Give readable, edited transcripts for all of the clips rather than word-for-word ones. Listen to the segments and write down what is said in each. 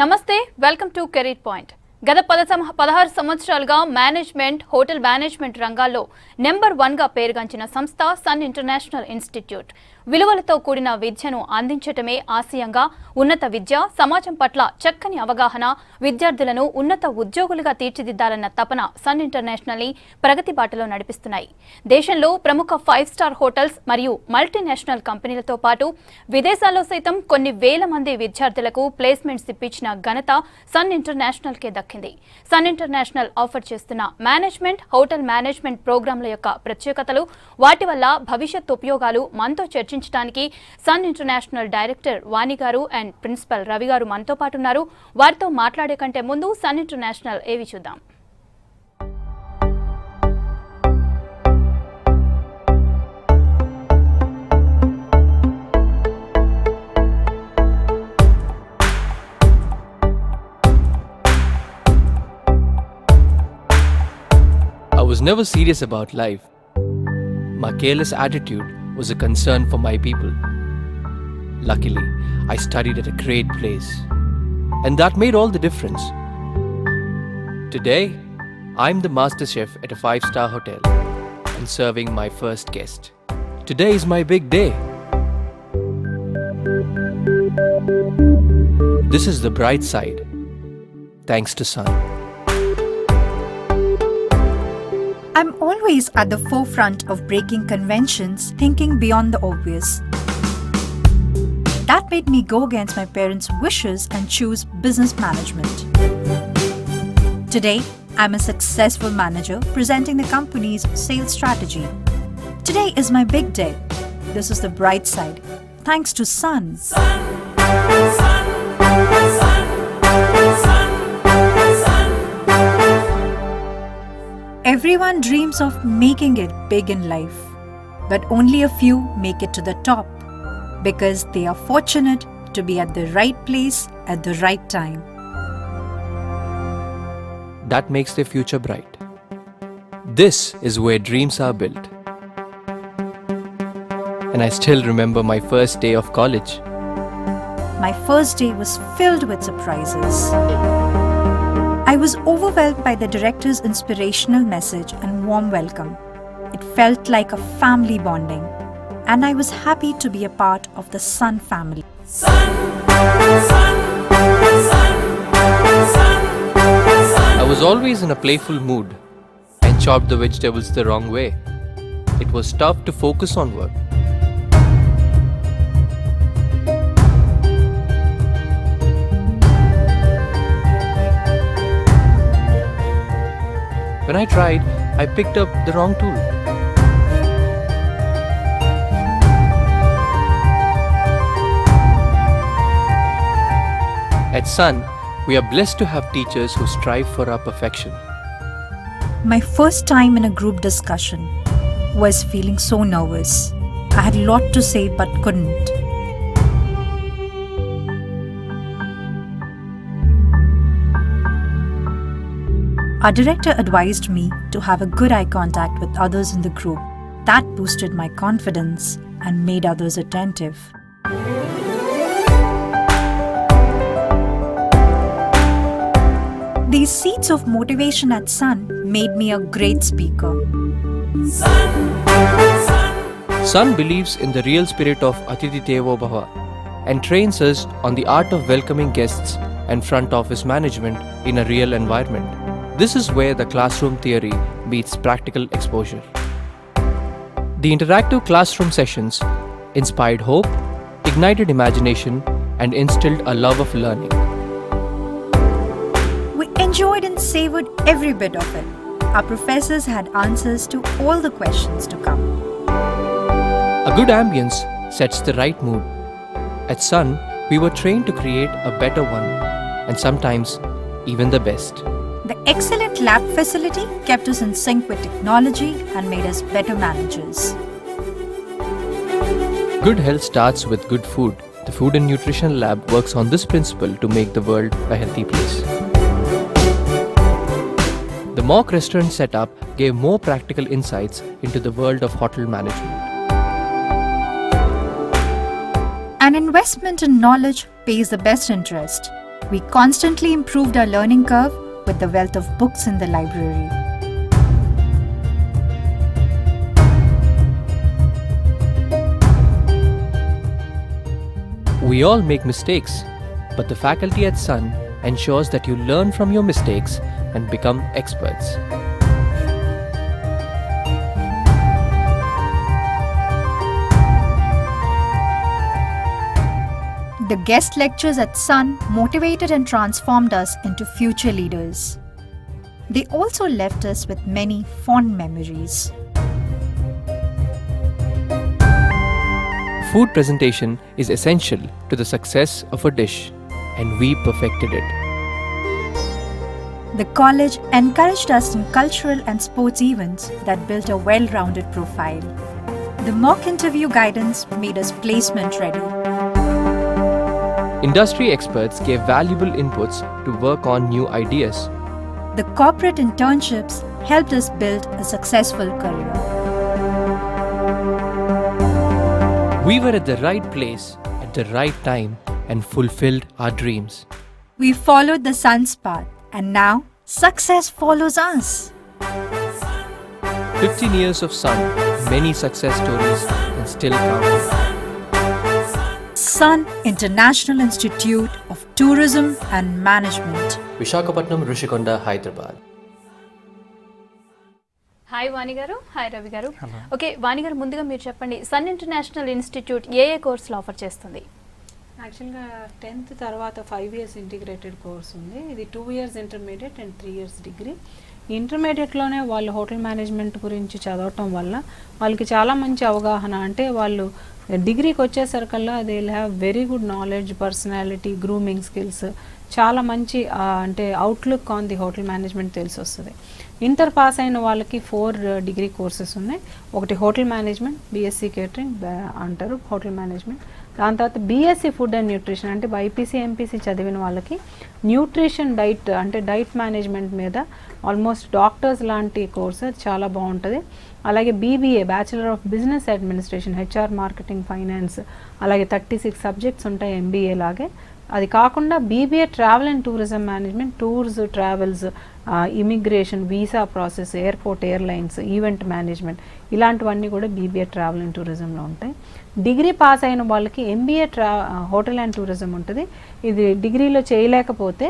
నమస్తే welcome to career point. గత 16 సంవత్సరాలుగా మేనేజ్మెంట్ హోటల్ మేనేజ్మెంట్ రంగాల్లో నెంబర్ 1 గా పేరుగాంచిన సంస్థ సన్ ఇంటర్నేషనల్ ఇన్స్టిట్యూట్. విలువలతో కూడిన విద్యను అందించటమే ఆశయంగా ఉన్నత విద్య, సమాజం పట్ల చక్కని అవగాహన, విద్యార్థులను ఉన్నత ఉద్యోగులుగా తీర్చిదిద్దాలన్న తపన సన్ ఇంటర్నేషనల్ ని ప్రగతి బాటలో నడిపిస్తున్నాయి. దేశంలో ప్రముఖ 5 స్టార్ హోటల్స్ మరియు మల్టీనేషనల్ కంపెనీలతో పాటు విదేశాల్లో సైతం కొన్ని వేల మంది విద్యార్థులకు ప్లేస్మెంట్స్ ఇప్పించిన ఘనత సన్ ఇంటర్నేషనల్ కే దక్కింది. సన్ ఇంటర్నేషనల్ ఆఫర్ చేస్తున్న మేనేజ్మెంట్ హోటల్ మేనేజ్మెంట్ ప్రోగ్రాంల యొక్క ప్రత్యేకతలు, వాటి వల్ల భవిష్యత్ ఉపయోగాలు మనతో చర్చించడానికి సన్ ఇంటర్నేషనల్ డైరెక్టర్ వాణి గారు అండ్ ప్రిన్సిపల్ రవి గారు మనతో పాటు ఉన్నారు. వారితో మాట్లాడే కంటే ముందు సన్ ఇంటర్నేషనల్ ఏవి చూద్దాం. I was never serious about life. My careless attitude was a concern for my people. Luckily, I studied at a great place, and that made all the difference. Today, I'm the master chef at a 5-star hotel and serving my first guest. Today is my big day. This is the bright side, thanks to Sun. I'm always at the forefront of breaking conventions, thinking beyond the obvious. That made me go against my parents' wishes and choose business management. Today, I'm a successful manager presenting the company's sales strategy. Today is my big day. This is the bright side, thanks to Sun. Everyone dreams of making it big in life, but only a few make it to the top because they are fortunate to be at the right place at the right time. That makes their future bright. This is where dreams are built. And I still remember my first day of college. My first day was filled with surprises. I was overwhelmed by the director's inspirational message and warm welcome. It felt like a family bonding, and I was happy to be a part of the Sun family. I was always in a playful mood and chopped the vegetables the wrong way. It was tough to focus on work. When I tried, I picked up the wrong tool. At Sun, we are blessed to have teachers who strive for our perfection. My first time in a group discussion was feeling so nervous. I had a lot to say but couldn't. Our director advised me to have a good eye contact with others in the group. That boosted my confidence and made others attentive. These seeds of motivation at Sun made me a great speaker. Sun believes in the real spirit of Atithi Devo Bhava and trains us on the art of welcoming guests and front office management in a real environment. This is where the classroom theory meets practical exposure. The interactive classroom sessions inspired hope, ignited imagination, and instilled a love of learning. We enjoyed and savored every bit of it. Our professors had answers to all the questions to come. A good ambience sets the right mood. At Sun, we were trained to create a better one, and sometimes even the best. The excellent lab facility kept us in sync with technology and made us better managers. Good health starts with good food. The Food and Nutrition Lab works on this principle to make the world a healthy place. The mock restaurant setup gave more practical insights into the world of hotel management. An investment in knowledge pays the best interest. We constantly improved our learning curve with the wealth of books in the library. We all make mistakes, but the faculty at Sun ensures that you learn from your mistakes and become experts. The guest lectures at Sun motivated and transformed us into future leaders. They also left us with many fond memories. Food presentation is essential to the success of a dish, and we perfected it. The college encouraged us in cultural and sports events that built a well-rounded profile. The mock interview guidance made us placement ready. Industry experts gave valuable inputs to work on new ideas. The corporate internships helped us build a successful career. We were at the right place at the right time and fulfilled our dreams. We followed the Sun's path, and now success follows us. 15 years of Sun, many success stories, and still counting. Sun International Institute of Tourism and Management. Visakhapatnam, Rishikonda, Hyderabad. Hi Vani గారు, hi Ravi గారు. Okay వాణి గారు, ముందుగా మీరు చెప్పండి, sun international institute ఏ కోర్సులు offer చేస్తుంది? యాక్చువల్గా 10th తర్వాత 5 years ఇంటిగ్రేటెడ్ కోర్స్ ఉంది. ఇది 2 years intermediate and 3 years degree. ఇంటర్మీడియట్లోనే వాళ్ళు హోటల్ మేనేజ్మెంట్ గురించి చదవటం వల్ల వాళ్ళకి చాలా మంచి అవగాహన, అంటే వాళ్ళు డిగ్రీకి వచ్చేసరికల్లా they will have very good knowledge, personality, grooming skills, చాలా మంచి అంటే outlook on the hotel management తెలిసి వస్తుంది. ఇంటర్ పాస్ అయిన వాళ్ళకి 4 డిగ్రీ కోర్సెస్ ఉన్నాయి. ఒకటి హోటల్ మేనేజ్మెంట్, బీఎస్సీ కేటరింగ్ అంటారు హోటల్ మేనేజ్మెంట్. దాని తర్వాత బీఎస్సీ ఫుడ్ అండ్ న్యూట్రిషన్, అంటే బైపీసీ ఎంపీసీ చదివిన వాళ్ళకి న్యూట్రిషన్ డైట్ అంటే డైట్ మేనేజ్మెంట్ మీద ఆల్మోస్ట్ డాక్టర్స్ లాంటి కోర్సు చాలా బాగుంటుంది. అలాగే BBA bachelor of business administration, HR, marketing, finance, అలాగే 36 సబ్జెక్ట్స్ ఉంటాయి ఎంబీఏ లాగే. అది కాకుండా BBA travel and tourism management, tours, travels, immigration, visa process, airport, airlines, event management, ఇలాంటివన్నీ కూడా బీబీఏ ట్రావెల్ అండ్ టూరిజంలో ఉంటాయి. డిగ్రీ పాస్ అయిన వాళ్ళకి ఎంబీఏ హోటల్ అండ్ టూరిజం ఉంటుంది. ఇది డిగ్రీలో చేయలేకపోతే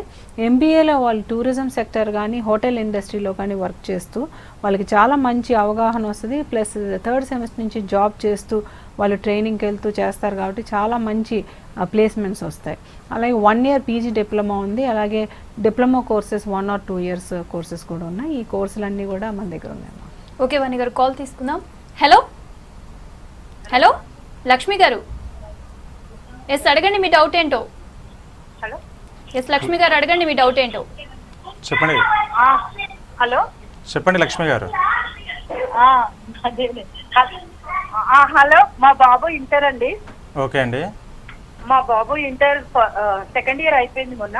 ఎంబీఏలో వాళ్ళు టూరిజం సెక్టర్ కానీ హోటల్ ఇండస్ట్రీలో కానీ వర్క్ చేస్తూ వాళ్ళకి చాలా మంచి అవగాహన వస్తుంది. ప్లస్ 3rd సెమిస్టర్ నుంచి జాబ్ చేస్తూ వాళ్ళు ట్రైనింగ్కి వెళ్తూ చేస్తారు కాబట్టి చాలా మంచి ప్లేస్మెంట్స్ వస్తాయి. అలాగే 1 year పీజీ డిప్లొమా ఉంది. అలాగే diploma courses 1 or 2 years courses కూడా ఉన్నాయి. ఈ కోర్సులన్నీ కూడా మన దగ్గర ఉన్నాయి. ఓకే వాణి గారు, కాల్ తీసుకుందాం. హలో హలో లక్ష్మి గారు, ఎస్ అడగండి మీ డౌట్ ఏంటో. హలో ఎస్ లక్ష్మి గారు, అడగండి మీ డౌట్ ఏంటో. చెప్పండి. హలో చెప్పండి లక్ష్మి గారు. హలో, మా బాబు ఇంటర్ అండి. ఓకే అండి. మా బాబు ఇంటర్ 2nd year అయిపోయింది మొన్న.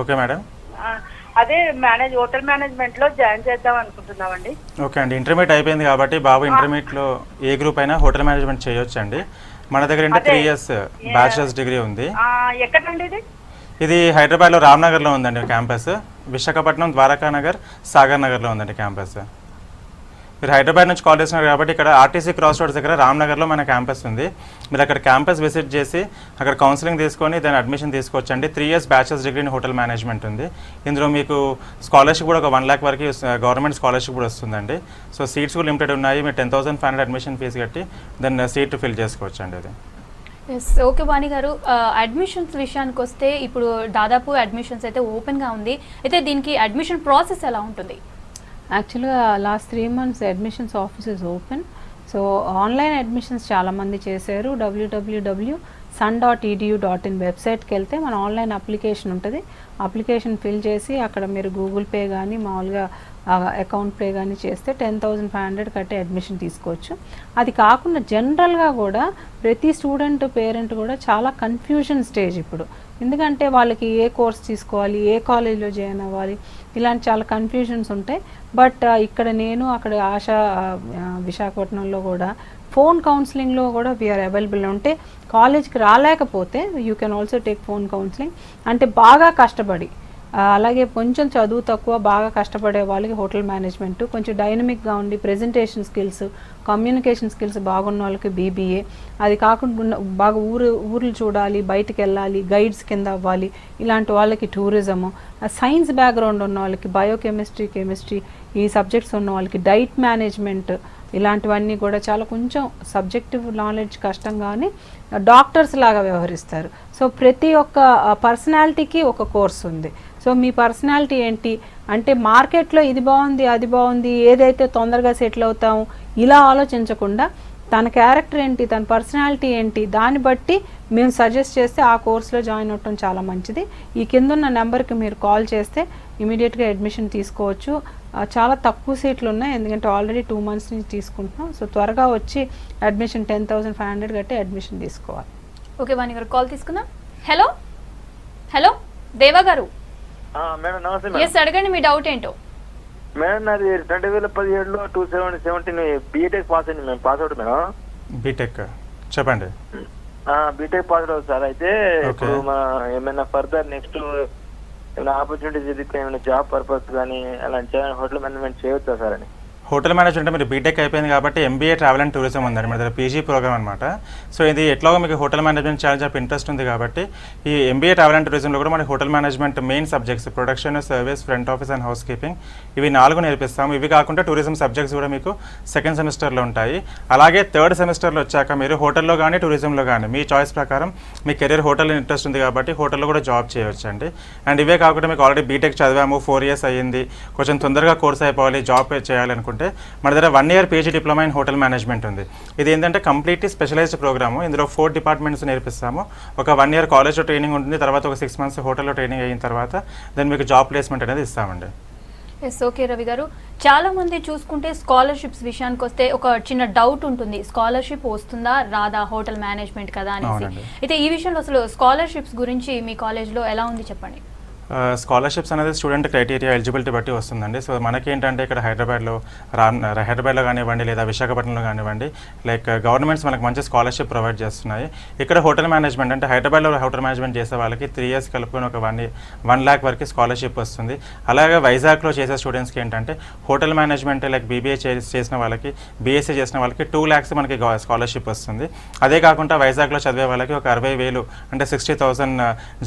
Okay madam. అదే హోటల్ మేనేజ్మెంట్ లో జాయిన్ చేద్దాం అనుకుంటున్నామండి. ఓకే అండి. ఇంటర్మీడియట్ అయిపోయింది కాబట్టి బాబు ఇంటర్మీడియట్లో ఏ గ్రూప్ అయినా హోటల్ మేనేజ్మెంట్ చేయొచ్చు అండి. మన దగ్గర 3 years బ్యాచిలర్స్ డిగ్రీ ఉంది. ఎక్కడండి ఇది? ఇది హైదరాబాద్లో రామ్నగర్లో ఉందండి క్యాంపస్. విశాఖపట్నం, ద్వారకా నగర్, సాగర్ నగర్లో ఉందండి క్యాంపస్. మీరు హైదరాబాద్ నుంచి కాల్ చేస్తున్నారు కాబట్టి ఇక్కడ ఆర్టీసీ క్రాస్ రోడ్స్ దగ్గర రామ్నగర్లో మన క్యాంపస్ ఉంది. మీరు అక్కడ క్యాంపస్ విజిట్ చేసి అక్కడ కౌన్సిలింగ్ తీసుకొని దాని అడ్మిషన్ తీసుకోవచ్చండి. 3 years bachelors degree in hotel management ఉంది. ఇందులో మీకు స్కాలర్షిప్ కూడా ఒక 1 lakh వరకు గవర్నమెంట్ స్కాలర్షిప్ కూడా వస్తుందండి. సో సీట్స్ కూడా లిమిటెడ్ ఉన్నాయి. మీరు 10,500 అడ్మిషన్ ఫీజు కట్టి దాన్ని సీట్ ఫిల్ చేసుకోవచ్చు అండి. అది ఎస్ ఓకే వాణి గారు, అడ్మిషన్స్ విషయానికి వస్తే ఇప్పుడు దాదాపు అడ్మిషన్స్ అయితే ఓపెన్గా ఉంది. అయితే దీనికి అడ్మిషన్ ప్రాసెస్ ఎలా ఉంటుంది? యాక్చువల్గా last 3 months admissions office is open. So online admissions చాలామంది చేశారు. www.sun.edu.in వెబ్సైట్కి వెళ్తే మన ఆన్లైన్ అప్లికేషన్ ఉంటుంది. అప్లికేషన్ ఫిల్ చేసి అక్కడ మీరు గూగుల్ పే కానీ మామూలుగా అకౌంట్ పే కానీ చేస్తే 10,500 కట్టి అడ్మిషన్ తీసుకోవచ్చు. అది కాకుండా జనరల్గా కూడా ప్రతి స్టూడెంట్ పేరెంట్ కూడా చాలా కన్ఫ్యూజన్ స్టేజ్ ఇప్పుడు. ఎందుకంటే వాళ్ళకి ఏ కోర్స్ తీసుకోవాలి, ఏ కాలేజ్లో జాయిన్ అవ్వాలి, ఇలాంటి చాలా కన్ఫ్యూజన్స్ ఉంటాయి. బట్ ఇక్కడ నేను అక్కడ ఆశా విశాఖపట్నంలో కూడా ఫోన్ కౌన్సిలింగ్లో కూడా వీఆర్ అవైలబుల్. ఉంటే కాలేజ్కి రాలేకపోతే you can also take phone counselling. అంటే బాగా కష్టపడి అలాగే కొంచెం చదువు తక్కువ బాగా కష్టపడే వాళ్ళకి హోటల్ మేనేజ్మెంట్, కొంచెం డైనమిక్గా ఉండి ప్రెజెంటేషన్ స్కిల్స్, కమ్యూనికేషన్ స్కిల్స్ బాగున్న వాళ్ళకి బీబీఏ, అది కాకుండా బాగా ఊర్లు చూడాలి, బయటికి వెళ్ళాలి, గైడ్స్ కింద అవ్వాలి, ఇలాంటి వాళ్ళకి టూరిజము, సైన్స్ బ్యాక్గ్రౌండ్ ఉన్న వాళ్ళకి బయోకెమిస్ట్రీ, కెమిస్ట్రీ ఈ సబ్జెక్ట్స్ ఉన్న వాళ్ళకి డైట్ మేనేజ్మెంట్, ఇలాంటివన్నీ కూడా చాలా కొంచెం సబ్జెక్టివ్ నాలెడ్జ్ కష్టంగానే డాక్టర్స్ లాగా వ్యవహరిస్తారు. సో ప్రతి ఒక్క పర్సనాలిటీకి ఒక కోర్స్ ఉంది. సో మీ పర్సనాలిటీ ఏంటి అంటే మార్కెట్లో ఇది బాగుంది అది బాగుంది ఏదైతే తొందరగా సెటిల్ అవుతాము ఇలా ఆలోచించకుండా తన క్యారెక్టర్ ఏంటి, తన పర్సనాలిటీ ఏంటి, దాన్ని బట్టి మేము సజెస్ట్ చేస్తే ఆ కోర్సులో జాయిన్ అవ్వటం చాలా మంచిది. ఈ కింద ఉన్న నెంబర్కి మీరు కాల్ చేస్తే ఇమీడియట్గా అడ్మిషన్ తీసుకోవచ్చు. చాలా తక్కువ సీట్లు ఉన్నాయి, ఎందుకంటే ఆల్రెడీ 2 months నుంచి తీసుకుంటున్నాం. సో త్వరగా వచ్చి అడ్మిషన్ 10,500 కట్టి అడ్మిషన్ తీసుకోవాలి. ఓకే వాణి గారు, కాల్ తీసుకుందాం. హలో హలో దేవా గారు. మేడం నమస్తే. ఎస్ అడగండి, మీ డౌట్ ఏంటో. మేడం నాది 2017లో 217 బీటెక్ పాస్ అయింది. మేము పాస్ అవుట్ మేడం. బీటెక్ చెప్పండి. BTech pass out sir. అయితే ఇప్పుడు ఏమైనా ఫర్దర్ నెక్స్ట్ ఏమైనా ఆపర్చునిటీస్ ఎదుగుతాయి, ఏమైనా జాబ్ పర్పస్ కానీ అలాంటి హోటల్ మేనేజ్మెంట్ చేయొచ్చా సార్ అని? హోటల్ మేనేజ్మెంట్ మీరు బీటెక్ అయిపోయింది కాబట్టి ఎంబీఏ ట్రావెల్ అండ్ టూరిజం ఉందండి మన దగ్గర, పీజీ ప్రోగ్రామ్ అనమాట. సో ఇది ఎట్లాగో మీకు హోటల్ మేనేజ్మెంట్ చాలా చాలా ఇంట్రెస్ట్ ఉంది కాబట్టి ఈ ఎంబీఏ ట్రావెల్ అండ్ టూరిజంలో కూడా మనకి hotel management main subjects production, service, front office and house keeping ఇవి 4 నేర్పిస్తాము. ఇవి కాకుండా టూరిజం సబ్జెక్ట్స్ కూడా మీకు సెకండ్ సెమిస్టర్లో ఉంటాయి. అలాగే థర్డ్ సెమిస్టర్లో వచ్చాక మీరు హోటల్లో కానీ టూరిజంలో కానీ మీ చాయిస్ ప్రకారం మీ కెరీర్ హోటల్ ఇంట్రెస్ట్ ఉంది కాబట్టి హోటల్లో కూడా జాబ్ చేయొచ్చండి. అండ్ ఇవే కాకుండా మీకు ఆల్రెడీ బీటెక్ చదివాము 4 years అయ్యింది, కొంచెం తొందరగా కోర్స్ అయిపోవాలి, జాబ్ చేయాలనుకుంటే మన దగ్గర 1 year PG diploma in hotel management ఉంది. ఇది ఏంటంటే కంప్లీట్లీ స్పెషలైజ్డ్ ప్రోగ్రాము. ఇందులో 4 departments నేర్పిస్తాము. ఒక 1 year కాలేజ్లో ట్రైనింగ్ ఉంటుంది, తర్వాత ఒక 6 months హోటల్లో ట్రైనింగ్ అయిన తర్వాత దాన్ని మీకు జాబ్ ప్లేస్మెంట్ అనేది ఇస్తామండి. ఎస్ ఓకే రవి గారు, చాలా మంది చూసుకుంటే స్కాలర్షిప్స్ విషయానికి వస్తే ఒక చిన్న డౌట్ ఉంటుంది, స్కాలర్షిప్ వస్తుందా రాదా హోటల్ మేనేజ్మెంట్ కదా అనేసి. అయితే ఈ విషయంలో అసలు స్కాలర్షిప్స్ గురించి మీ కాలేజ్లో ఎలా ఉంది చెప్పండి. స్కాలర్షిప్స్ అనేది స్టూడెంట్ క్రైటీరియా ఎలిజిబిలిటీ బట్టి వస్తుందండి. సో మనకేంటంటే ఇక్కడ హైదరాబాద్లో కానివ్వండి లేదా విశాఖపట్నంలో కానివ్వండి లైక్ గవర్నమెంట్స్ మనకు మంచి స్కాలర్షిప్ ప్రొవైడ్ చేస్తున్నాయి. ఇక్కడ హోటల్ మేనేజ్మెంట్ అంటే హైదరాబాద్లో హోటల్ మేనేజ్మెంట్ చేసే వాళ్ళకి 3 years కలుపుకొని ఒక 1 lakh వరకు స్కాలర్షిప్ వస్తుంది. అలాగే వైజాగ్లో చేసే స్టూడెంట్స్కి ఏంటంటే హోటల్ మేనేజ్మెంట్ లైక్ బీబీఏ చేసిన వాళ్ళకి, బీఎస్సీ చేసిన వాళ్ళకి 2 lakhs మనకి స్కాలర్షిప్ వస్తుంది. అదే కాకుండా వైజాగ్లో చదివే వాళ్ళకి ఒక 60,000 అంటే 60,000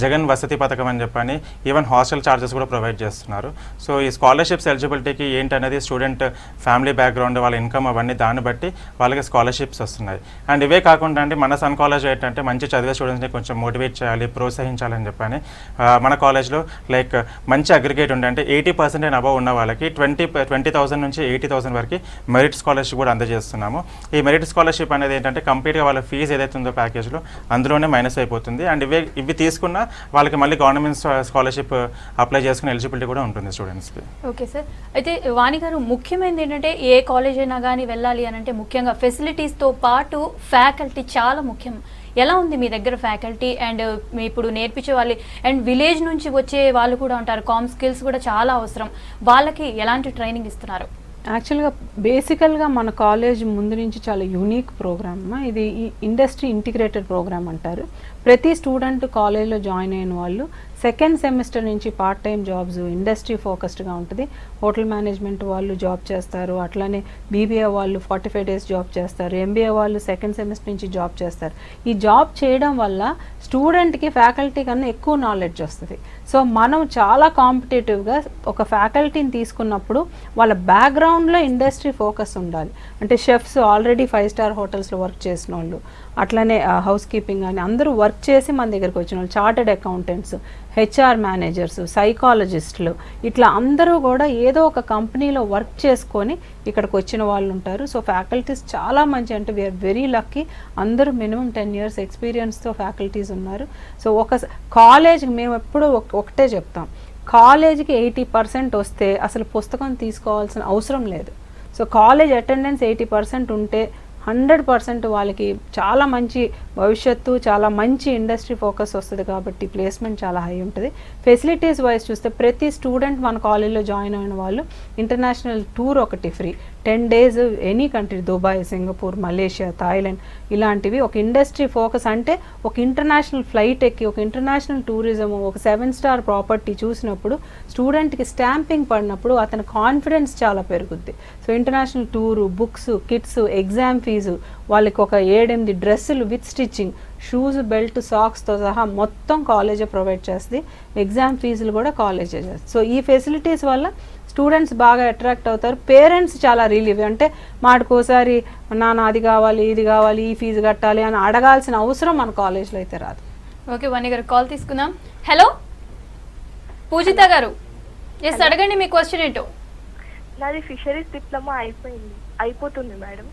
జగన్ వసతి పథకం అని చెప్పని ఈవెన్ హాస్టల్ ఛార్జెస్ కూడా ప్రొవైడ్ చేస్తున్నారు. సో ఈ స్కాలర్షిప్స్ ఎలిజిబిలిటీకి ఏంటనేది స్టూడెంట్ ఫ్యామిలీ బ్యాక్గ్రౌండ్, వాళ్ళ ఇన్కమ్ అవన్నీ దాన్ని బట్టి వాళ్ళకి స్కాలర్షిప్స్ వస్తున్నాయి. అండ్ ఇవే కాకుండా అండి మన సన్ కాలేజ్ ఏంటంటే మంచి చదివే స్టూడెంట్స్ని కొంచెం మోటివేట్ చేయాలి, ప్రోత్సహించాలని చెప్పని మన కాలేజ్లో లైక్ మంచి అగ్రిగేట్ ఉండే అంటే 80% అండ్ అబవ్ ఉన్న వాళ్ళకి 20,000 నుంచి 80,000 వరకు మెరిట్ స్కాలర్షిప్ కూడా అందజేస్తున్నాము. ఈ మెరిట్ స్కాలర్షిప్ అనేది ఏంటంటే కంప్లీట్గా వాళ్ళ ఫీజు ఏదైతే ఉందో ప్యాకేజ్లో అందులోనే మైనస్ అయిపోతుంది. అండ్ ఇవి తీసుకున్న వాళ్ళకి మళ్ళీ గవర్నమెంట్ స్కాలర్షిప్ అప్లై చేసుకునే ఎలిజిబిలిటీ కూడా ఉంటుంది స్టూడెంట్స్కి. ఓకే సార్, అయితే వాణి గారు ముఖ్యమైనది ఏంటంటే ఏ కాలేజ్ అయినా కానీ వెళ్ళాలి అని అంటే ముఖ్యంగా ఫెసిలిటీస్తో పాటు ఫ్యాకల్టీ చాలా ముఖ్యం. ఎలా ఉంది మీ దగ్గర ఫ్యాకల్టీ అండ్ మీ ఇప్పుడు నేర్పించే వాళ్ళు అండ్ విలేజ్ నుంచి వచ్చే వాళ్ళు కూడా ఉంటారు, కామ్ స్కిల్స్ కూడా చాలా అవసరం, వాళ్ళకి ఎలాంటి ట్రైనింగ్ ఇస్తున్నారు? యాక్చువల్గా బేసికల్గా మన కాలేజ్ ముందు నుంచి చాలా యూనిక్ ప్రోగ్రామ్. ఇది ఇండస్ట్రీ ఇంటిగ్రేటెడ్ ప్రోగ్రామ్ అంటారు. ప్రతి స్టూడెంట్ కాలేజ్లో జాయిన్ అయిన వాళ్ళు సెకండ్ సెమిస్టర్ నుంచి పార్ట్ టైం జాబ్స్, ఇండస్ట్రీ ఫోకస్డ్గా ఉంటుంది. హోటల్ మేనేజ్మెంట్ వాళ్ళు జాబ్ చేస్తారు, అట్లానే బీబీఏ వాళ్ళు 45 days జాబ్ చేస్తారు, ఎంబీఏ వాళ్ళు సెకండ్ సెమిస్టర్ నుంచి జాబ్ చేస్తారు. ఈ జాబ్ చేయడం వల్ల స్టూడెంట్కి ఫ్యాకల్టీ కన్నా ఎక్కువ నాలెడ్జ్ వస్తుంది. సో మనం చాలా కాంపిటేటివ్గా ఒక ఫ్యాకల్టీని తీసుకున్నప్పుడు వాళ్ళ బ్యాక్గ్రౌండ్లో ఇండస్ట్రీ ఫోకస్ ఉండాలి. అంటే షెఫ్స్ ఆల్రెడీ 5-star హోటల్స్లో వర్క్ చేసిన వాళ్ళు, అట్లానే హౌస్ కీపింగ్ అని అందరూ వర్క్ చేసి మన దగ్గరికి వచ్చిన వాళ్ళు, చార్టెడ్ అకౌంటెంట్స్, హెచ్ఆర్ మేనేజర్స్, సైకాలజిస్టులు, ఇట్లా అందరూ కూడా ఏదో ఒక కంపెనీలో వర్క్ చేసుకొని ఇక్కడికి వచ్చిన వాళ్ళు ఉంటారు. సో ఫ్యాకల్టీస్ చాలా మంచి, అంటే వీఆర్ వెరీ లక్కీ. అందరూ మినిమం 10 years ఎక్స్పీరియన్స్తో ఫ్యాకల్టీస్ ఉన్నారు. సో ఒక కాలేజ్కి మేము ఎప్పుడూ ఒకటే చెప్తాం, కాలేజీకి 80% వస్తే అసలు పుస్తకం తీసుకోవాల్సిన అవసరం లేదు. సో కాలేజ్ అటెండెన్స్ 80% ఉంటే 100% వాళ్ళకి చాలా మంచి భవిష్యత్తు చాలా మంచి ఇండస్ట్రీ ఫోకస్ వస్తుంది కాబట్టి ప్లేస్మెంట్ చాలా హై ఉంటుంది. ఫెసిలిటీస్ వైజ్ చూస్తే ప్రతి స్టూడెంట్ మన కాలేజ్లో జాయిన్ అయిన వాళ్ళు ఇంటర్నేషనల్ టూర్ ఒకటి free, 10 days any country, Dubai, Singapore, Malaysia, Thailand ఇలాంటివి. ఒక ఇండస్ట్రీ ఫోకస్ అంటే ఒక ఇంటర్నేషనల్ ఫ్లైట్ ఎక్కి ఒక ఇంటర్నేషనల్ టూరిజం, ఒక 7-star ప్రాపర్టీ చూసినప్పుడు స్టూడెంట్కి స్టాంపింగ్ పడినప్పుడు అతని కాన్ఫిడెన్స్ చాలా పెరుగుద్ది. So international tour, books, kits, exam fees, వాళ్ళకి ఒక 7-8 డ్రెస్సులు విత్ స్టిచ్చింగ్, షూస్, బెల్ట్, సాక్స్తో సహా మొత్తం కాలేజే ప్రొవైడ్ చేస్తుంది. ఎగ్జామ్ ఫీజులు కూడా కాలేజే చేస్తుంది. సో ఈ ఫెసిలిటీస్ వల్ల స్టూడెంట్స్ బాగా అట్రాక్ట్ అవుతారు. పేరెంట్స్ చాలా రిలీవ్, అంటే మాటకోసారి నాన్న అది కావాలి, ఇది కావాలి, ఈ ఫీజు కట్టాలి అని అడగాల్సిన అవసరం మన కాలేజ్లో అయితే రాదు. ఓకే, వాణి గారు కాల్ తీసుకుందాం. హలో పూజిత గారు, ఎస్ అడగండి మీ క్వశ్చన్ ఏంటో. నాది ఫిషరీస్ డిప్లొమా అయిపోతుంది మేడం.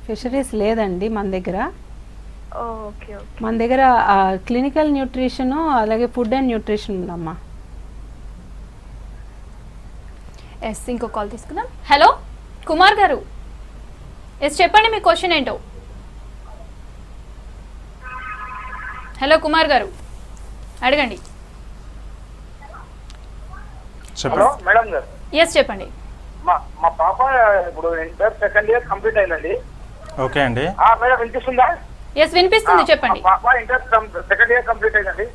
ఫిషరీస్ లేదండి మన దగ్గర. Okay okay. మన దగ్గర క్లినికల్ న్యూట్రిషన్ అలాగే ఫుడ్ అండ్ న్యూట్రిషన్ ఉందమ్మా. ఎస్, ఇంకో కాల్ తీసుకుందాం. హలో కుమార్ గారు, ఎస్ చెప్పండి మీ క్వశ్చన్ ఏంటో. హలో కుమార్ గారు, అడగండి. హలో మేడం గారు. ఎస్ చెప్పండి. మా పాప ఇప్పుడు ఇంటర్ సెకండ్ ఇయర్ కంప్లీట్ అయిందండి. ఓకే అండి. మేడం వినిపిస్తుందా? ఎస్ వినిపిస్తుంది, చెప్పండి. పాప ఇంటర్ సెకండ్ ఇయర్ కంప్లీట్ అయిందండి.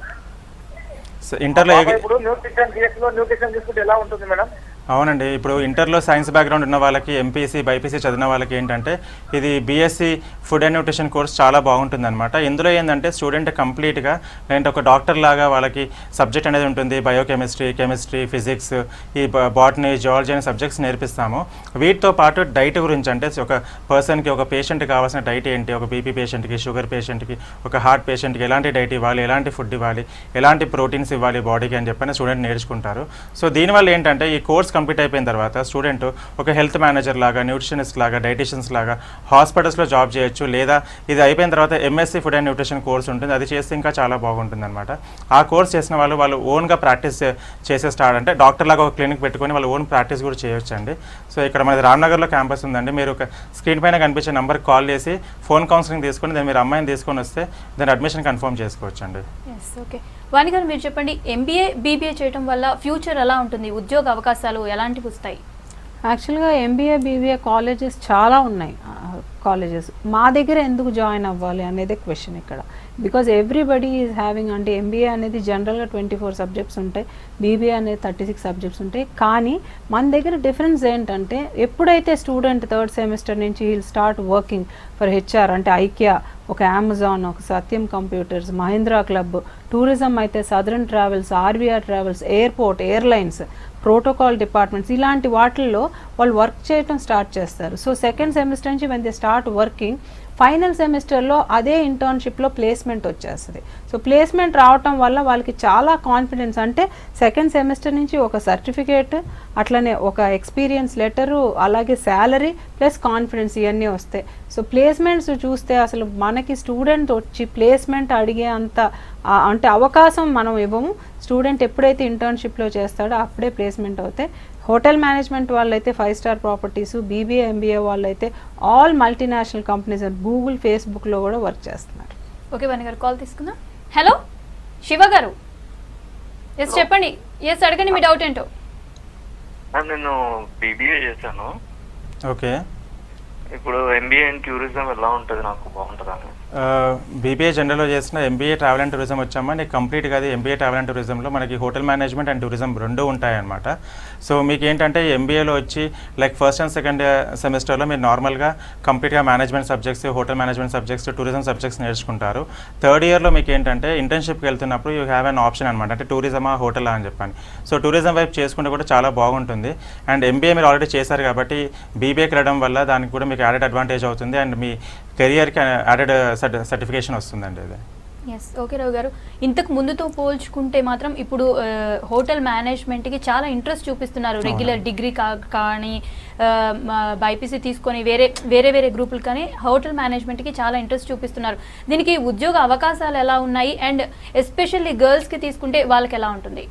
ఇంటర్లో ఇప్పుడు న్యూట్రిషన్ డిఎస్ లో న్యూట్రిషన్ తీసుకుంటే ఎలా ఉంటుంది మేడం? అవునండి, ఇప్పుడు ఇంటర్లో సైన్స్ బ్యాక్గ్రౌండ్ ఉన్న వాళ్ళకి, ఎంపీసీ, బైపీసీ చదివిన వాళ్ళకి ఏంటంటే ఇది BSc food and nutrition course చాలా బాగుంటుందన్నమాట. ఇందులో ఏంటంటే స్టూడెంట్ కంప్లీట్గా లేదంటే ఒక డాక్టర్ లాగా వాళ్ళకి సబ్జెక్ట్ అనేది ఉంటుంది. బయోకెమిస్ట్రీ, కెమిస్ట్రీ, ఫిజిక్స్, ఈ బాటనీ, జువాలజీ అనే సబ్జెక్ట్స్ నేర్పిస్తాము. వీటితో పాటు డైట్ గురించి, అంటే ఒక పర్సన్కి, ఒక పేషెంట్కి కావాల్సిన డైట్ ఏంటి, ఒక బీపీ పేషెంట్కి, షుగర్ పేషెంట్కి, ఒక హార్ట్ పేషెంట్కి ఎలాంటి డైట్ ఇవ్వాలి, ఎలాంటి ఫుడ్ ఇవ్వాలి, ఎలాంటి ప్రోటీన్స్ ఇవ్వాలి బాడీకి అని చెప్పని స్టూడెంట్ నేర్చుకుంటారు. సో దీనివల్ల ఏంటంటే ఈ కోర్స్ కంప్లీట్ అయిపోయిన తర్వాత స్టూడెంట్ ఒక హెల్త్ మేనేజర్ లాగా, న్యూట్రిషనిస్ట్ లాగా, డైటీషియన్స్ లాగా హాస్పిటల్స్లో జాబ్ చేయొచ్చు. లేదా ఇది అయిపోయిన తర్వాత MSc food and nutrition course ఉంటుంది, అది చేస్తే ఇంకా చాలా బాగుంటుంది అనమాట. ఆ కోర్స్ చేసిన వాళ్ళు ఓన్గా ప్రాక్టీస్ చేసే స్టార్ట్, అంటే డాక్టర్ లాగా ఒక క్లినిక్ పెట్టుకొని వాళ్ళు ఓన్ ప్రాక్టీస్ కూడా చేయొచ్చు అండి. సో ఇక్కడ మనది రామ్నగర్లో క్యాంపస్ ఉందండి. మీరు ఒక స్క్రీన్ పైన కనిపించే నెంబర్కి కాల్ చేసి ఫోన్ కౌన్సిలింగ్ తీసుకొని దాన్ని మీరు అమ్మాయిని తీసుకొని వస్తే దాని అడ్మిషన్ కన్ఫర్మ్ చేసుకోవచ్చు అండి. Yes okay. వాణి గారు మీరు చెప్పండి, ఎంబీఏ, బీబీఏ చేయడం వల్ల ఫ్యూచర్ ఎలా ఉంటుంది, ఉద్యోగ అవకాశాలు ఎలాంటివి వస్తాయి? యాక్చువల్గా ఎంబీఏ, బీబీఏ కాలేజెస్ చాలా ఉన్నాయి. కాలేజెస్ మా దగ్గర ఎందుకు జాయిన్ అవ్వాలి అనేది క్వశ్చన్ ఇక్కడ. బికాజ్ ఎవ్రీబడి ఈజ్ హ్యావింగ్, అంటే ఎంబీఏ అనేది జనరల్గా 24 సబ్జెక్ట్స్ ఉంటాయి, బీబీఏ అనేది 36 సబ్జెక్ట్స్ ఉంటాయి. కానీ మన దగ్గర డిఫరెన్స్ ఏంటంటే ఎప్పుడైతే స్టూడెంట్ 3rd సెమిస్టర్ నుంచి he'll start working for HR, అంటే ఐకియా, ఒక అమెజాన్, ఒక Satyam computers, Mahindra club, tourism అయితే southern travels, RVR travels, airport, airlines, protocol departments, ఇలాంటి వాటిల్లో వాళ్ళు వర్క్ చేయడం స్టార్ట్ చేస్తారు. సో 2nd సెమిస్టర్ నుంచి when they start working, final సెమిస్టర్లో అదే ఇంటర్న్షిప్లో ప్లేస్మెంట్ వచ్చేస్తుంది. సో ప్లేస్మెంట్ రావటం వల్ల వాళ్ళకి చాలా కాన్ఫిడెన్స్, అంటే 2nd సెమిస్టర్ నుంచి ఒక సర్టిఫికేట్, అట్లనే ఒక ఎక్స్పీరియన్స్ లెటరు, అలాగే శాలరీ ప్లస్ కాన్ఫిడెన్స్, ఇవన్నీ వస్తాయి. సో ప్లేస్మెంట్స్ చూస్తే అసలు మనకి స్టూడెంట్ వచ్చి ప్లేస్మెంట్ అడిగే అంత అంటే అవకాశం మనం ఇవ్వము. స్టూడెంట్ ఎప్పుడైతే ఇంటర్న్షిప్లో చేస్తాడో అప్పుడే ప్లేస్మెంట్ అవుతాయి. హోటల్ మేనేజ్మెంట్ వాళ్ళైతే 5-star ప్రాపర్టీస్, బీబీఏ, ఎంబీఏ వాళ్ళైతే ఆల్ మల్టీనేషనల్ కంపెనీస్, గూగుల్, ఫేస్బుక్లో కూడా వర్క్ చేస్తున్నారు. ఓకే వాణి గారు, కాల్ తీసుకుందాం. హలో శివ గారు, ఎస్ చెప్పండి. ఎస్ అడగండి మీ డౌట్ ఏంటో. నేను బీబీఏ చేశాను. ఓకే. ఇప్పుడు ఎంబీఏ అండ్ టూరిజం ఎలా ఉంటుంది, నాకు బాగుంటుందా? బీబీఏ జనరల్లో చేసిన ఎంబీఏ ట్రావెల్ అండ్ టూరిజం వచ్చామా నీకు కంప్లీట్గా అది ఎంబీఏ ట్రావెల్ అండ్ టూరిజంలో మనకి హోటల్ మేనేజ్మెంట్ అండ్ టూరిజం రెండు ఉంటాయన్నమాట. సో మీకు ఏంటంటే ఎంబీఏలో వచ్చి లైక్ 1st and 2nd సెమిస్టర్లో మీరు నార్మల్గా కంప్లీట్గా management subjects, hotel management subjects, tourism subjects నేర్చుకుంటారు. 3rd ఇయర్లో మీకు ఏంటంటే ఇంటర్న్షిప్కి వెళ్తున్నప్పుడు యూ హ్యావ్ అన్ ఆప్షన్ అనమాట, అంటే టూరిజమా హోటలా అని చెప్పాను. సో టూరిజం వైపు చేసుకుంటే కూడా చాలా బాగుంటుంది. అండ్ ఎంబీఏ మీరు ఆల్రెడీ చేశారు కాబట్టి బీబీఏకి వెళ్ళడం వల్ల దానికి కూడా మీకు యాడెడ్ అడ్వాంటేజ్ అవుతుంది అండ్ మీ కెరియర్కి యాడెడ్ సర్టిఫికేషన్ వస్తుందండి ఇది. ఎస్ ఓకే రావు గారు, ఇంతకు ముందుతో పోల్చుకుంటే మాత్రం ఇప్పుడు హోటల్ మేనేజ్మెంట్కి చాలా ఇంట్రెస్ట్ చూపిస్తున్నారు. రెగ్యులర్ డిగ్రీ కానీ బైపీసీ తీసుకొని వేరే గ్రూపులు కానీ హోటల్ మేనేజ్మెంట్కి చాలా ఇంట్రెస్ట్ చూపిస్తున్నారు. దీనికి ఉద్యోగ అవకాశాలు ఎలా ఉన్నాయి అండ్ ఎస్పెషల్లీ గర్ల్స్కి తీసుకుంటే వాళ్ళకి ఎలా ఉంటుంది?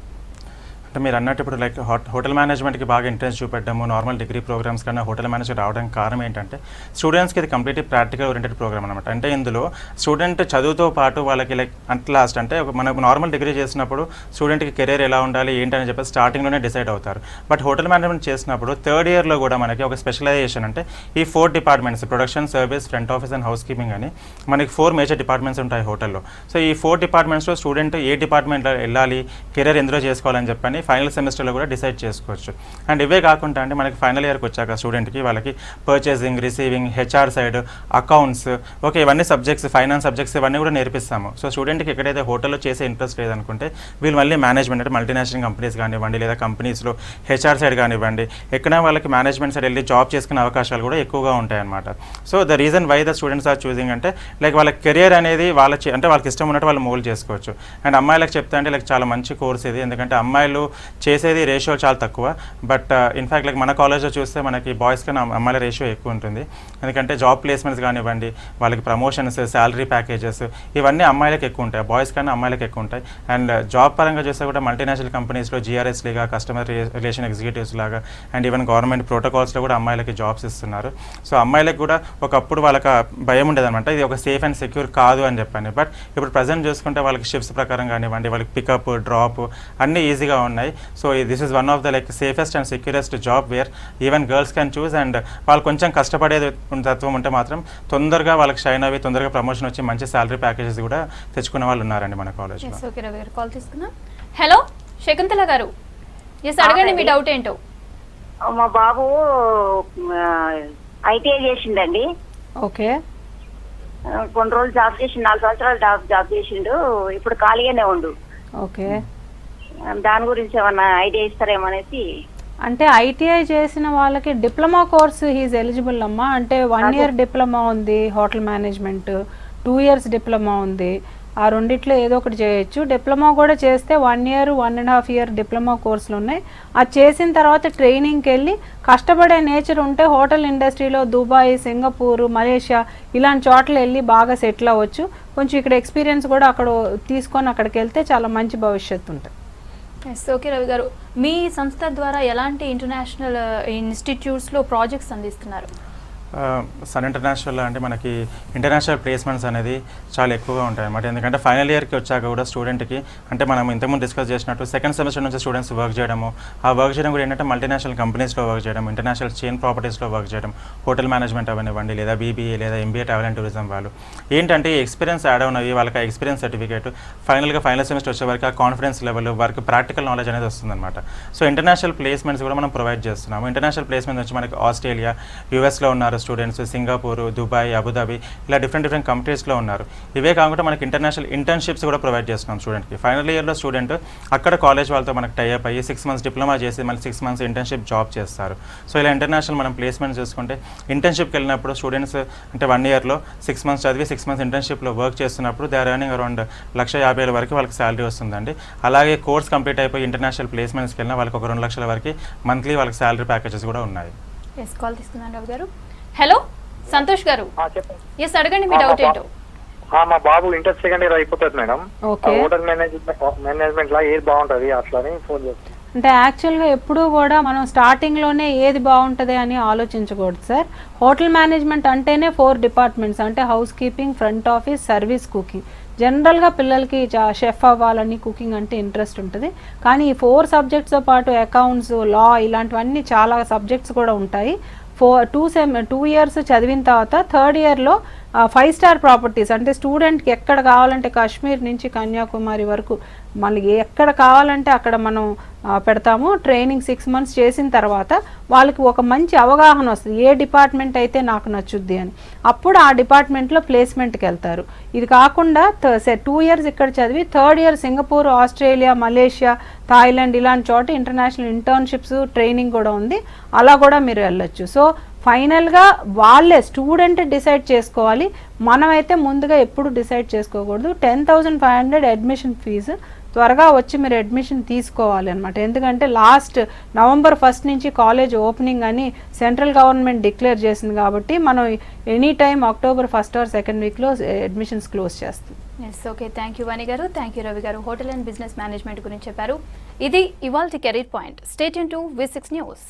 అంటే మీరు అన్నట్టు ఇప్పుడు లైక్ హోటల్ మేనేజ్మెంట్కి బాగా ఇంట్రెస్ట్ చూపెట్టడము, నార్మల్ డిగ్రీ ప్రోగ్రామ్స్ కన్నా హోటల్ మేనేజ్మెంట్ రావడానికి కారణం ఏంటంటే స్టూడెంట్స్కి ఇది కంప్లీట్లీ ప్రాక్టికల్ ఓరియంటెడ్ ప్రోగ్రామ్ అనమాట. అంటే ఇందులో స్టూడెంట్ చదువుతో పాటు వాళ్ళకి లైక్ అట్ లాస్ట్ అంటే మనకు నార్మల్ డిగ్రీ చేసినప్పుడు స్టూడెంట్కి కెరీర్ ఎలా ఉండాలి ఏంటని చెప్పి స్టార్టింగ్లోనే డిసైడ్ అవుతారు. బట్ హోటల్ మేనేజ్మెంట్ చేసినప్పుడు థర్డ్ ఇయర్లో కూడా మనకి ఒక స్పెషలైజేషన్ అంటే ఈ 4 departments production, service, front office and house keeping అని మనకి 4 మేజర్ డిపార్ట్మెంట్స్ ఉంటాయి హోటల్లో. సో ఈ 4 డిపార్ట్మెంట్స్లో స్టూడెంట్ ఏ డిపార్ట్మెంట్లో వెళ్ళాలి, కెరీర్ ఎందులో చేసుకోవాలని చెప్పని ఫైనల్ సెమిస్టర్లో కూడా డిసైడ్ చేసుకోవచ్చు. అండ్ ఇవే కాకుండా అంటే మనకి ఫైనల్ ఇయర్కి వచ్చాక స్టూడెంట్కి వాళ్ళకి purchasing, receiving, HR side, accounts, okay ఇవన్నీ సబ్జెక్ట్స్, ఫైనాన్స్ సబ్జెక్ట్స్ ఇవన్నీ కూడా నేర్పిస్తాము. సో స్టూడెంట్కి ఎక్కడైతే హోటల్లో చేసే ఇంట్రెస్ట్ లేదనుకుంటే వీళ్ళు మళ్ళీ మేనేజ్మెంట్ అంటే మల్టీనేషనల్ కంపెనీస్ కానివ్వండి లేదా కంపెనీస్లో హెచ్ఆర్ సైడ్ కానివ్వండి ఎక్కడ వాళ్ళకి మేనేజ్మెంట్ సైడ్ వెళ్ళి జాబ్ చేసుకునే అవకాశాలు కూడా ఎక్కువగా ఉంటాయి అన్నమాట. So the reason why the students are choosing అంటే లైక్ వాళ్ళ కెరియర్ అనేది అంటే వాళ్ళకి ఇష్టం ఉన్నట్టు వాళ్ళు మోల్డ్ చేసుకోవచ్చు. అండ్ అమ్మాయిలకు చెప్తే అంటే లైక్ చాలా మంచి కోర్స్ ఇది, ఎందుకంటే అమ్మాయిలు చేసేది రేషియో చాలా తక్కువ. బట్ ఇన్ఫ్యాక్ట్ లైక్ మన కాలేజ్లో చూస్తే మనకి బాయ్స్ కన్నా అమ్మాయిల రేషియో ఎక్కువ ఉంటుంది. ఎందుకంటే జాబ్ ప్లేస్మెంట్స్ కానివ్వండి, వాళ్ళకి ప్రమోషన్స్, శాలరీ ప్యాకేజెస్ ఇవన్నీ అమ్మాయిలకు ఎక్కువ ఉంటాయి, బాయ్స్ కన్నా అమ్మాయిలకు ఎక్కువ ఉంటాయి. అండ్ జాబ్ పరంగా చూస్తే కూడా మల్టీనేషనల్ కంపెనీస్లో GRS లాగా, కస్టమర్ రిలేషన్ ఎగ్జిక్యూటివ్స్ లాగా అండ్ ఈవెన్ గవర్నమెంట్ ప్రోటోకాల్స్లో కూడా అమ్మాయిలకి జాబ్స్ ఇస్తున్నారు. సో అమ్మాయిలకు కూడా ఒకప్పుడు వాళ్ళకి భయం ఉండేదన్నమాట, ఇది ఒక సేఫ్ అండ్ సెక్యూర్ కాదు అని చెప్పని. బట్ ఇప్పుడు ప్రజెంట్ చూసుకుంటే వాళ్ళకి షిఫ్ట్స్ ప్రకారం కానివ్వండి, వాళ్ళకి పికప్, డ్రాప్ అన్నీ ఈజీగా ఉన్నాయి. So this is one of the like safest and securest job where even girls can choose. అండ్ వాళ్ళు కొంచెం కష్టపడేది తత్వం ఉంటే మాత్రం తొందరగా వాళ్ళకి షైన్ అవి, తొందరగా ప్రమోషన్ వచ్చి మంచి శాలరీ ప్యాకేజెస్ కూడా తెచ్చుకునే వాళ్ళు ఉన్నారండి మన కాలేజ్లో. ఓకే రవి గారు కాల్ తీసుకుందాం. హలో శకుంతల గారు, ఎస్ అడగండి మీ డౌట్ ఏంటో. మా బాబు ITI చేసిండండి. ఓకే. కొన్ని రోజులు జాబ్ చేసిండు, 4 సంవత్సరాలు జాబ్ చేసిండు. ఇప్పుడు ఖాళీగానే ఉండు. ఓకే. దాని గురించి ఏమన్నా ఐడియా ఇస్తారేమనేసి. అంటే ITI చేసిన వాళ్ళకి డిప్లొమా కోర్సు హీజ్ ఎలిజిబుల్ అమ్మా. అంటే 1 ఇయర్ డిప్లొమా ఉంది హోటల్ మేనేజ్మెంట్, 2 ఇయర్స్ డిప్లొమా ఉంది. ఆ రెండిట్లో ఏదో ఒకటి చేయొచ్చు. డిప్లొమా కూడా చేస్తే 1 ఇయర్, 1.5 ఇయర్ డిప్లొమా కోర్సులు ఉన్నాయి. అది చేసిన తర్వాత ట్రైనింగ్కి వెళ్ళి కష్టపడే నేచర్ ఉంటే హోటల్ ఇండస్ట్రీలో దుబాయ్, సింగపూర్, మలేషియా ఇలాంటి చోట్ల వెళ్ళి బాగా సెటిల్ అవ్వచ్చు. కొంచెం ఇక్కడ ఎక్స్పీరియన్స్ కూడా అక్కడ తీసుకొని అక్కడికి వెళ్తే చాలా మంచి భవిష్యత్తు ఉంటుంది. ఓకే రవి గారు, మీ సంస్థ ద్వారా ఎలాంటి ఇంటర్నేషనల్ ఇన్స్టిట్యూట్స్లో ప్రాజెక్ట్స్ అందిస్తున్నారు? సన్ ఇంటర్నేషనల్ అంటే మనకి ఇంటర్నేషనల్ ప్లేస్మెంట్స్ అనేది చాలా ఎక్కువగా ఉంటాయి అన్నమాట. ఎందుకంటే ఫైనల్ ఇయర్కి వచ్చాక కూడా స్టూడెంట్కి అంటే మనం ఇంతకుముందు డిస్కస్ చేసినట్టు సెకండ్ సెమిస్టర్ నుంచి స్టూడెంట్స్ వర్క్ చేయడము, ఆ వర్క్ చేయడం కూడా ఏంటంటే మల్టీనేషనల్ కంపెనీస్లో వర్క్ చేయడం, ఇంటర్నేషనల్ చైన్ ప్రాపర్టీస్లో వర్క్ చేయడం, హోటల్ మేనేజ్మెంట్ అవనివ్వండి లేదా BBA లేదా MBA ట్రావెల్ అండ్ టూరిజం వాళ్ళు ఏంటంటే ఎక్స్పీరియన్స్ యాడ్ అవునవి వాళ్ళకి ఎక్స్పీరియన్స్ సర్టిఫికేట్ ఫైనల్ సెమిస్టర్ వచ్చే వరకు ఆ కాన్ఫిడెన్స్ లెవెల్ వరకు ప్రాక్టికల్ నాలెడ్జ్ అనేది వస్తుందన్నమాట. సో ఇంటర్నేషనల్ ప్లేస్మెంట్స్ కూడా మనం ప్రొవైడ్ చేస్తున్నాము. ఇంటర్నేషనల్ ప్లేస్మెంట్స్ వచ్చి మనకి ఆస్ట్రేలియా, USలో ఉన్నారు స్టూడెంట్స్, సింగపూర్, దుబాయ్, అబుదాబి ఇలా డిఫరెంట్ కంట్రీస్లో ఉన్నారు. ఇవే కాకుండా మనకి ఇంటర్నేషనల్ ఇంటర్న్షిప్స్ కూడా ప్రొవైడ్ చేస్తున్నాం స్టూడెంట్కి. ఫైనల్ ఇయర్లో స్టూడెంట్ అక్కడ కాలేజ్ వాళ్ళతో మనకు టైఅప్ అయ్యి 6 మంత్స్ డిప్లొమా చేసి మళ్ళీ 6 మంత్స్ ఇంటర్న్షిప్ జాబ్ చేస్తారు. సో ఇలా ఇంటర్నేషనల్ మనం ప్లేస్మెంట్స్ చూసుకుంటే ఇంటర్న్షిప్కి వెళ్ళినప్పుడు స్టూడెంట్స్ అంటే 1 ఇయర్లో 6 మంత్స్ చదివి 6 మంత్స్ ఇంటర్న్షిప్లో వర్క్ చేస్తున్నప్పుడు దే ఆర్ ఎర్నింగ్ అరౌండ్ 1,50,000 వరకు వాళ్ళకి శాలరీ వస్తుందండి. అలాగే కోర్స్ కంప్లీట్ అయిపోయి ఇంటర్నేషనల్ ప్లేస్మెంట్స్కి వెళ్ళినా వాళ్ళకి ఒక 2 లక్షల వరకు మంత్లీ వాళ్ళకి శాలరీ ప్యాకేజెస్ కూడా ఉన్నాయి. కాల్ తీసుకున్నాను రవి గారు. హలో సంతోష్ గారు, ఎస్ అడగండి మీ డౌట్ ఏంటో. మా బాబు ఇంటర్ సెకండ్ ఇయర్ అయిపోతుంది మేడం. ఓకే. హోటల్ మేనేజ్మెంట్ లా ఏది బాగుంటది అట్లని ఫోన్ చేస్తాను. అంటే యాక్చువల్గా ఎప్పుడూ కూడా మనం స్టార్టింగ్లోనే ఏది బాగుంటుంది అని ఆలోచించకూడదు సార్. హోటల్ మేనేజ్మెంట్ అంటేనే 4 డిపార్ట్మెంట్స్ అంటే house keeping, front office, service, cooking. జనరల్గా పిల్లలకి షెఫ్ అవ్వాలని, కుకింగ్ అంటే ఇంట్రెస్ట్ ఉంటుంది. కానీ ఈ 4 సబ్జెక్ట్స్తో పాటు అకౌంట్స్, లా ఇలాంటివన్నీ చాలా సబ్జెక్ట్స్ కూడా ఉంటాయి. 2 ఇయర్స్ చదివిన తర్వాత థర్డ్ ఇయర్లో 5 స్టార్ ప్రాపర్టీస్ అంటే స్టూడెంట్కి ఎక్కడ కావాలంటే కాశ్మీర్ నుంచి కన్యాకుమారి వరకు మళ్ళీ ఎక్కడ కావాలంటే అక్కడ మనం పెడతాము. ట్రైనింగ్ 6 మంత్స్ చేసిన తర్వాత వాళ్ళకి ఒక మంచి అవగాహన వస్తుంది, ఏ డిపార్ట్మెంట్ అయితే నాకు నచ్చుద్ది అని. అప్పుడు ఆ డిపార్ట్మెంట్లో ప్లేస్మెంట్కి వెళ్తారు. ఇది కాకుండా 2 ఇయర్స్ ఇక్కడ చదివి third year Singapore, Australia, Malaysia, Thailand ఇలాంటి చోట ఇంటర్నేషనల్ ఇంటర్న్షిప్స్ ట్రైనింగ్ కూడా ఉంది. అలా కూడా మీరు వెళ్ళొచ్చు. సో ఫైనల్గా వాళ్ళే స్టూడెంట్ డిసైడ్ చేసుకోవాలి. మనమైతే ముందుగా ఎప్పుడు డిసైడ్ చేసుకోకూడదు. 10,500 అడ్మిషన్ ఫీజు, త్వరగా వచ్చి మీరు అడ్మిషన్ తీసుకోవాలి అనమాట. ఎందుకంటే లాస్ట్ November 1 నుంచి కాలేజ్ ఓపెనింగ్ అని సెంట్రల్ గవర్నమెంట్ డిక్లేర్ చేసింది కాబట్టి మనం any time October 1st or 2nd వీక్లో అడ్మిషన్స్ క్లోజ్ చేస్తాం. ఎస్, ఓకే, థ్యాంక్ యూ వాణి గారు, థ్యాంక్ యూ రవి గారు. హోటల్ అండ్ బిజినెస్ మేనేజ్మెంట్ గురించి చెప్పారు. ఇది ఇవాల్టి career point. Stay tune to V6 news.